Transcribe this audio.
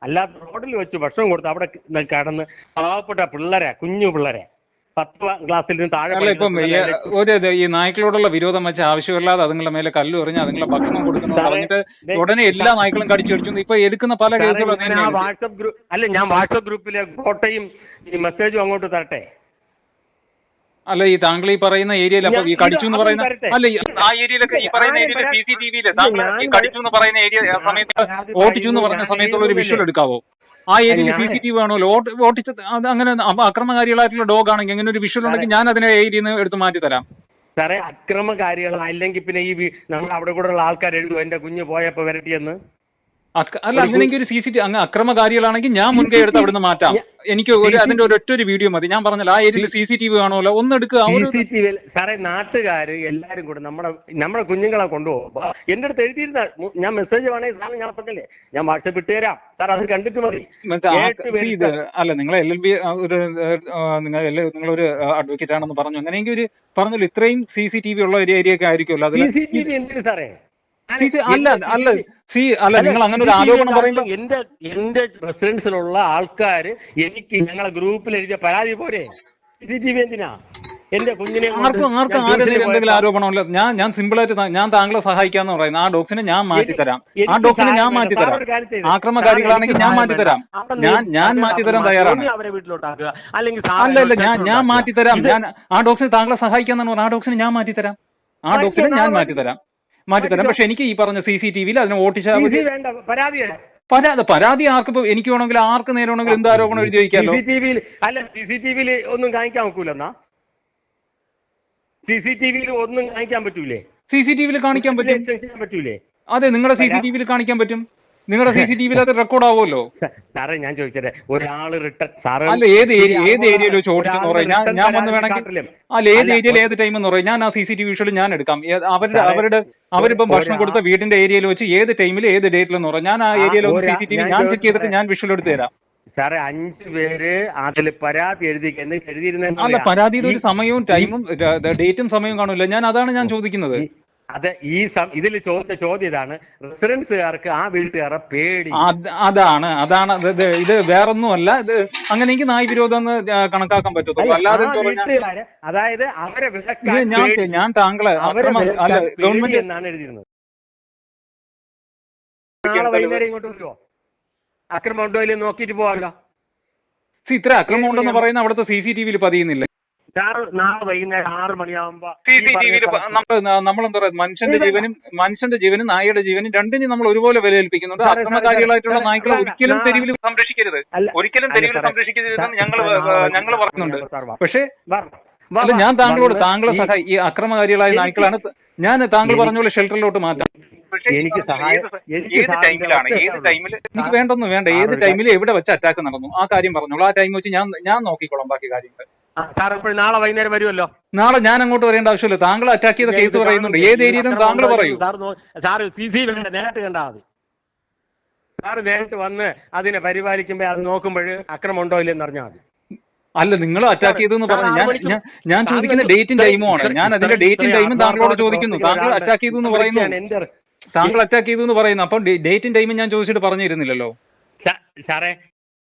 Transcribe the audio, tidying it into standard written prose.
അല്ലാത്ത റോഡിൽ വെച്ച് ഭക്ഷണം കൊടുത്ത് അവിടെ കടന്ന് പാവപ്പെട്ട പിള്ളേരെ, കുഞ്ഞു പിള്ളേരെ, 10ാം ക്ലാസ്സിൽ നിന്ന് താഴെ. അല്ല, ഇപ്പം ഈ നായ്ക്കളോടുള്ള വിരോധം വെച്ച് ആവശ്യമില്ലാതെ അതുങ്ങളുടെ മേലെ കല്ല് എറിഞ്ഞ് അതുങ്ങളെ ഭക്ഷണം കൊടുക്കുന്നത് പറഞ്ഞിട്ട് ഉടനെ എല്ലാ നായ്ക്കളും കടിച്ചു കടിച്ചു ഇപ്പൊ എടുക്കുന്ന പല കേസുകളും. ഞാൻ വാട്സപ്പ് ഗ്രൂപ്പിലെ ഫോട്ടോയും ഈ മെസ്സേജും അങ്ങോട്ട് തരട്ടെ? അല്ല, ഈ താങ്കൾ ഈ പറയുന്ന ഏരിയയിൽ അപ്പൊ ഈ കടിച്ചു എന്ന് പറയുന്ന അല്ല, ആ ഏരിയയിലൊക്കെ ഈ പറയുന്ന ഏരിയയിൽ CCTV-യില് താങ്കൾ ഈ കടിച്ചു എന്ന് പറയുന്ന ഏരിയ സമയത്ത് ഓട്ടിച്ചു എന്ന് പറഞ്ഞ സമയത്തുള്ള ഒരു വിഷ്വൽ എടുക്കാവോ? ആ ഏരിയയിൽ CCTV വേണമല്ലോ. ഓട്ടിച്ച് അത് അങ്ങനെ അക്രമകാരികളായിട്ടുള്ള ഡോഗ് ആണെങ്കിൽ അങ്ങനെ ഒരു വിഷ്വൽ ഉണ്ടെങ്കിൽ ഞാൻ അതിനെ ഏരിയയിൽ നിന്ന് എടുത്ത് മാറ്റി തരാം. സാറേ, അക്രമകാരികളല്ലെങ്കിൽ പിന്നെ ഈ നമ്മൾ അവിടെ കൂടെ ഉള്ള ആൾക്കാർ എഴുതും എന്റെ കുഞ്ഞ് പോയപ്പോ വരട്ടിയെന്ന്. അല്ല, അങ്ങനെയെങ്കിൽ ഒരു CCTV അങ്ങ് അക്രമകാരികളാണെങ്കിൽ ഞാൻ മുൻകൈ എടുത്ത് അവിടുന്ന് മാറ്റാം. എനിക്ക് അതിന്റെ ഒരൊറ്റ ഒരു വീഡിയോ മതി. ഞാൻ പറഞ്ഞല്ലോ, ആ ഏരിയയിൽ CCTV കാണുമല്ലോ, ഒന്ന് എടുക്കുക. സാറേ, നാട്ടുകാര് എല്ലാരും കൂടെ നമ്മുടെ കുഞ്ഞുങ്ങളെ കൊണ്ടുപോകും. എന്റെ അടുത്ത് എഴുതിയിരുന്ന ഞാൻ മെസ്സേജ് വേണമെങ്കിൽ സാറിന് ഞാൻ പറഞ്ഞില്ലേ, ഞാൻ വാട്സപ്പ് ഇട്ട് തരാം. സാർ അത് കണ്ടിട്ട് മതി. അല്ല, നിങ്ങളെ LLB നിങ്ങളൊരു അഡ്വക്കേറ്റ് ആണെന്ന് പറഞ്ഞു. അങ്ങനെയെങ്കിൽ ഒരു പറഞ്ഞല്ലോ, ഇത്രയും CCTV ഉള്ള ഒരു ഏരിയ ഒക്കെ ആയിരിക്കുമല്ലോ. CCTV എന്തിനു സാറേ? അല്ല, നിങ്ങൾ അങ്ങനെ ഒരു ആരോപണം പറയുമ്പോൾ എന്റെ റെസിഡൻസിലുള്ള ആൾക്കാര് ഞങ്ങളെ ഗ്രൂപ്പിൽ എഴുതിയ പരാതി പോരെ? CCTV എന്തിനാ? എന്റെ കുഞ്ഞിനെ ആർക്കും എന്തെങ്കിലും ആരോപണമല്ല. ഞാൻ സിമ്പിൾ ആയിട്ട് ഞാൻ താങ്കളെ സഹായിക്കാന്ന് പറയുന്നത്, ആ ഡോഗ്സിനെ ഞാൻ മാറ്റിത്തരാം. ആ ഡോഗ്സിനെ ഞാൻ മാറ്റിത്തരാം. ആക്രമകാരികളാണെങ്കിൽ ഞാൻ മാറ്റിത്തരാം. ഞാൻ മാറ്റിത്തരാൻ തയ്യാറാണ്. അവരെ വീട്ടിലോട്ടാക്കുക അല്ലെങ്കിൽ അല്ല, ഞാൻ മാറ്റിത്തരാം. ഞാൻ ആ ഡോഗ്സിനെ താങ്കളെ സഹായിക്കാന്നാണ് പറഞ്ഞത്. ആ ഡോഗ്സിനെ ഞാൻ മാറ്റിത്തരാം. മാറ്റിത്തരാം. പക്ഷെ എനിക്ക് ഈ പറഞ്ഞ CCTV-യിൽ അതിനെ ഓട്ടിച്ചാൽ പരാതി ആർക്കിപ്പോ എനിക്ക് വേണമെങ്കിൽ ആർക്ക് നേരെ വേണമെങ്കിലും എന്ത് ആരോപണം എഴുതി വയ്ക്കാമല്ലോ. CCTV-യിൽ ഒന്നും കാണിക്കാൻ നോക്കൂലെന്നാ? CCTV-യിൽ ഒന്നും കാണിക്കാൻ പറ്റൂലേ? CCTV-യിൽ കാണിക്കാൻ പറ്റൂലേ? അതെ, നിങ്ങളുടെ CCTV-യിൽ കാണിക്കാൻ പറ്റും. നിങ്ങളുടെ CCTV-യിൽ അത് റെക്കോർഡ് ആവുമല്ലോ. സാറേ, ഞാൻ ചോദിച്ചേ, ഒരാള് അല്ല, ഏത് ഏരിയയിൽ വെച്ച് ഓടിച്ചെന്ന് പറയും. ഞാൻ വന്ന് വേണമെങ്കിൽ അല്ല, ഏത് ഏരിയയിൽ ഏത് ടൈം എന്ന് പറയും. ഞാൻ ആ CCTV വിഷ്വൽ ഞാൻ എടുക്കാം. അവരിപ്പം ഭക്ഷണം കൊടുത്ത വീടിന്റെ ഏരിയയിൽ വെച്ച് ഏത് ടൈമിൽ ഏത് ഡേറ്റിലെന്ന് പറയും. ഞാൻ ആ ഏരിയയിൽ ഒന്ന് CCTV ഞാൻ ചെക്ക് ചെയ്തിട്ട് ഞാൻ വിഷ്വൽ എടുത്ത് തരാം. സാറേ, 5 പേര് അതിൽ പരാതി എഴുതിയിരുന്ന അല്ല, പരാതിയുടെ ഒരു സമയവും ടൈമും ഡേറ്റും സമയവും കാണൂല. അതാണ് ഞാൻ ചോദിക്കുന്നത്. അതെ, ഇതിൽ ചോദിച്ച ചോദ്യം ഇതാണ്, റെസിഡൻസുകാർക്ക് ആ വീട്ടുകാരെ പേടി. അതാണ് ഇത് വേറൊന്നുമല്ല. ഇത് അങ്ങനെയെങ്കിൽ നായ് വിരോധം എന്ന് കണക്കാക്കാൻ പറ്റത്തുള്ളൂ. അല്ലാതെ അതായത് അവരെ ഞാൻ താങ്കളെ ഗവൺമെന്റ് എന്നാണ് എഴുതിയിരുന്നത്. നാളെ വൈകുന്നേരം ഇങ്ങോട്ട് വരുമോ? അക്രമം ഉണ്ടോ ഇല്ലെന്ന് നോക്കിയിട്ട് പോകാമല്ലോ. ഇത്ര അക്രമം ഉണ്ടെന്ന് പറയുന്ന അവിടുത്തെ CCTV-യിൽ പതിയുന്നില്ല. നാളെ വൈകുന്നേരം 6 മണിയാകുമ്പോ നമ്മളെന്താ പറയുക, മനുഷ്യന്റെ ജീവനും നായയുടെ ജീവനും രണ്ടിനും നമ്മൾ ഒരുപോലെ വിലയേൽപ്പിക്കുന്നുണ്ട്. അക്രമകാരികളായിട്ടുള്ള നായ്ക്കളെ ഒരിക്കലും തെരുവിൽ സംരക്ഷിക്കരുത്, ഞങ്ങൾ പറയുന്നുണ്ട്. പക്ഷേ അല്ല, ഞാൻ താങ്കളെ ഈ അക്രമകാരികളായ നായ്ക്കളാണ് ഞാൻ താങ്കൾ പറഞ്ഞ പോലെ ഷെൽട്ടറിലോട്ട് മാറ്റാം. എനിക്ക് വേണ്ട, ഏത് ടൈമിൽ എവിടെ വെച്ച് അറ്റാക്ക് നടന്നു ആ കാര്യം പറഞ്ഞോളൂ. ആ ടൈം വെച്ച് ഞാൻ നോക്കിക്കോളാം ബാക്കി കാര്യങ്ങൾ. നാളെ വൈകുന്നേരം വരുമല്ലോ. നാളെ ഞാൻ അങ്ങോട്ട് വരേണ്ട ആവശ്യമില്ല. താങ്കൾ അറ്റാക്ക് ചെയ്ത കേസ് പറയുന്നുണ്ട്. ഏത് ഏരിയയിലും താങ്കൾ പറയൂ. നേരിട്ട് കണ്ടാൽ മതി. സാറ് നേരിട്ട് വന്ന് അതിനെ പരിപാലിക്കുമ്പോ അത് നോക്കുമ്പോൾ അക്രമം ഉണ്ടോ ഇല്ലെന്ന് അറിഞ്ഞാൽ മതി. അല്ല, നിങ്ങൾ അറ്റാക്ക് ചെയ്തെന്ന് പറഞ്ഞു. ഞാൻ ചോദിക്കുന്ന ഡേറ്റും ടൈമും ആണ്. ഞാൻ അതിന്റെ ഡേറ്റും ടൈമും താങ്കളോട് ചോദിക്കുന്നു. താങ്കൾ അറ്റാക്ക് ചെയ്തു എന്ന് പറയുന്നു. അപ്പൊ ഡേറ്റും ടൈമും ഞാൻ ചോദിച്ചിട്ട് പറഞ്ഞിരുന്നില്ലല്ലോ. സാറേ,